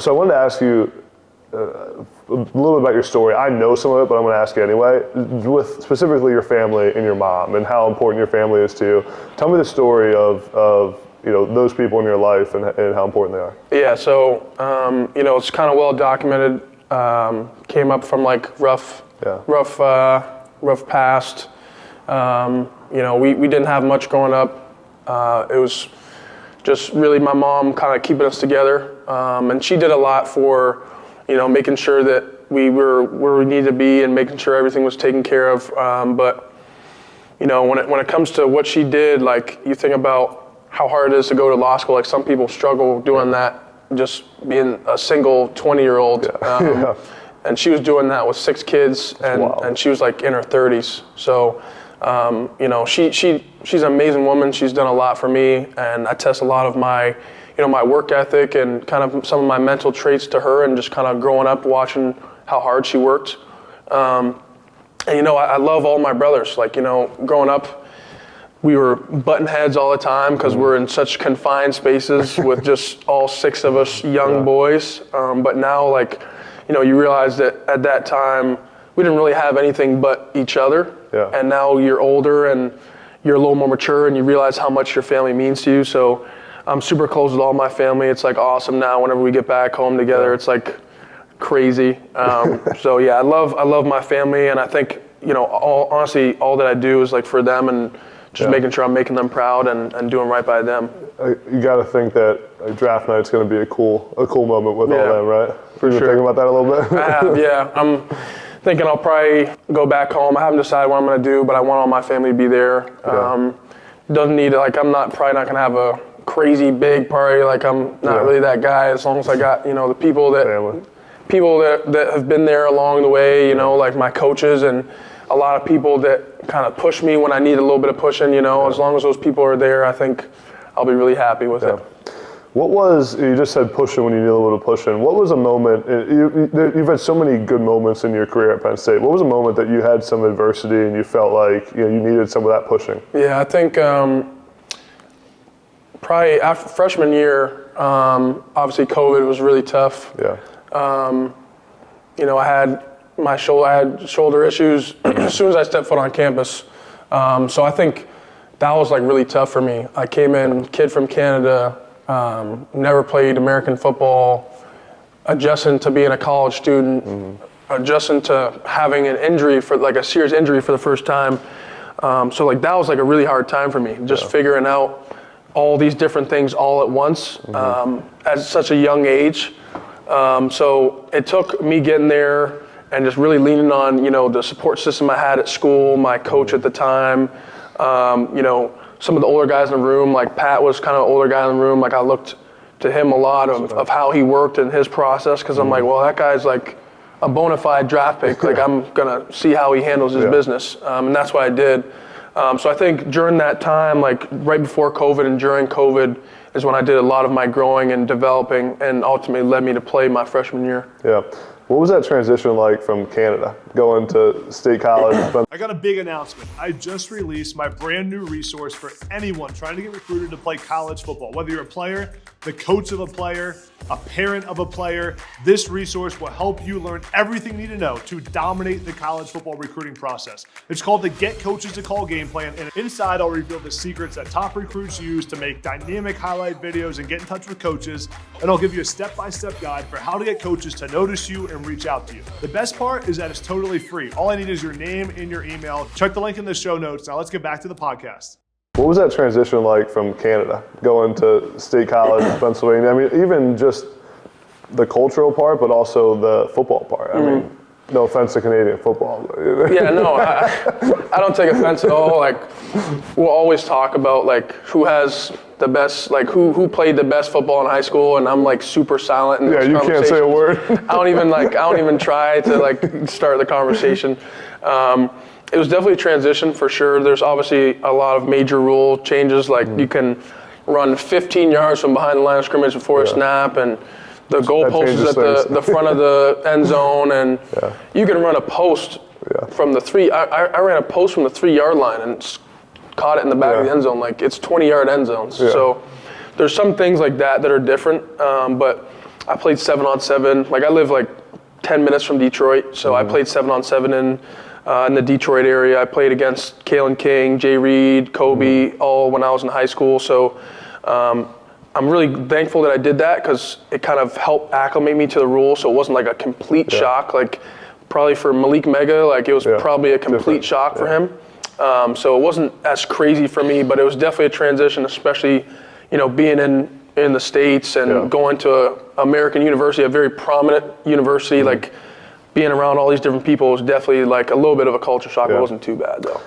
So I wanted to ask you a little bit about your story. I know some of it, but I'm going to ask you anyway. With specifically your family and your mom and how important your family is to you. Tell me the story of those people in your life and how important they are. Yeah, so it's kind of well documented. Came up from like rough past. We didn't have much growing up. It was just really my mom kind of keeping us together, and she did a lot for making sure that we were where we needed to be and making sure everything was taken care of. But when it comes to what she did, like you think about how hard it is to go to law school. Like some people struggle doing that, just being a single 20-year-old. And she was doing that with 6 kids, and she was like in her 30s. So, she's an amazing woman. She's done a lot for me, and I test a lot of my, my work ethic and kind of some of my mental traits to her, and just kind of growing up watching how hard she worked. I love all my brothers. Like, growing up, we were butting heads all the time because we're in such confined spaces with just all 6 of us young boys. But now, like, you realize that at that time, we didn't really have anything but each other. Yeah. And now you're older and you're a little more mature and you realize how much your family means to you. So I'm super close with all my family. It's like awesome now whenever we get back home together. It's like crazy. So yeah, I love my family, and I think, honestly, all that I do is like for them and just making sure I'm making them proud and doing right by them. You got to think that draft night's going to be a cool moment with all them, right? For sure. Thinking about that a little bit? I have, yeah. I'm thinking I'll probably go back home. I haven't decided what I'm going to do, but I want all my family to be there. Doesn't need I'm probably not going to have a crazy big party. Like I'm not really that guy. As long as I got the people that have been there along the way. Like my coaches and a lot of people that kind of push me when I need a little bit of pushing. As long as those people are there, I think I'll be really happy with it. You just said pushing when you need a little bit of pushing. What was a moment, you've had so many good moments in your career at Penn State. What was a moment that you had some adversity and you felt like you needed some of that pushing? Yeah, I think probably after freshman year, obviously COVID was really tough. Yeah. I had shoulder issues as soon as I stepped foot on campus. So I think that was like really tough for me. I came in, kid from Canada, never played American football, adjusting to being a college student, adjusting to having an injury a serious injury for the first time. So like that was like a really hard time for me, just figuring out all these different things all at once at such a young age. So it took me getting there and just really leaning on, the support system I had at school, my coach at the time, some of the older guys in the room, like Pat was kind of an older guy in the room. Like I looked to him a lot of how he worked in his process, because I'm like, well, that guy's like a bona fide draft pick. Like I'm gonna see how he handles his business, and that's what I did. So I think during that time, like right before COVID and during COVID, is when I did a lot of my growing and developing, and ultimately led me to play my freshman year. Yeah. What was that transition like from Canada, going to State College? I got a big announcement. I just released my brand new resource for anyone trying to get recruited to play college football. Whether you're a player, the coach of a player, a parent of a player, this resource will help you learn everything you need to know to dominate the college football recruiting process. It's called the Get Coaches to Call Game Plan, and inside I'll reveal the secrets that top recruits use to make dynamic highlight videos and get in touch with coaches, and I'll give you a step-by-step guide for how to get coaches to notice you and reach out to you. The best part is that it's totally free. All I need is your name and your email. Check the link in the show notes. Now let's get back to the podcast. What was that transition like from Canada, going to State College, Pennsylvania? I mean, even just the cultural part, but also the football part. I mean, no offense to Canadian football. Yeah, no, I don't take offense at all. Like, we'll always talk about like who has the best, like who played the best football in high school, and I'm like super silent. In you can't say a word. I don't even try to like start the conversation. It was definitely a transition for sure. There's obviously a lot of major rule changes, like you can run 15 yards from behind the line of scrimmage before a snap, and the goalpost is at the front of the end zone, and you can run a post from the 3. I ran a post from the 3-yard line and caught it in the back of the end zone. Like it's 20-yard end zones. So there's some things like that are different, but I played 7-on-7. Like I live like 10 minutes from Detroit, so I played 7-on-7 in the Detroit area. I played against Kalen King, Jay Reed, Kobe, all when I was in high school. So I'm really thankful that I did that because it kind of helped acclimate me to the rules. So it wasn't like a complete shock. Like probably for Malik Mega, like it was probably a complete shock for him. So it wasn't as crazy for me, but it was definitely a transition, especially, you know, being in the States and going to a American university, a very prominent university, like being around all these different people was definitely like a little bit of a culture shock. It wasn't too bad though.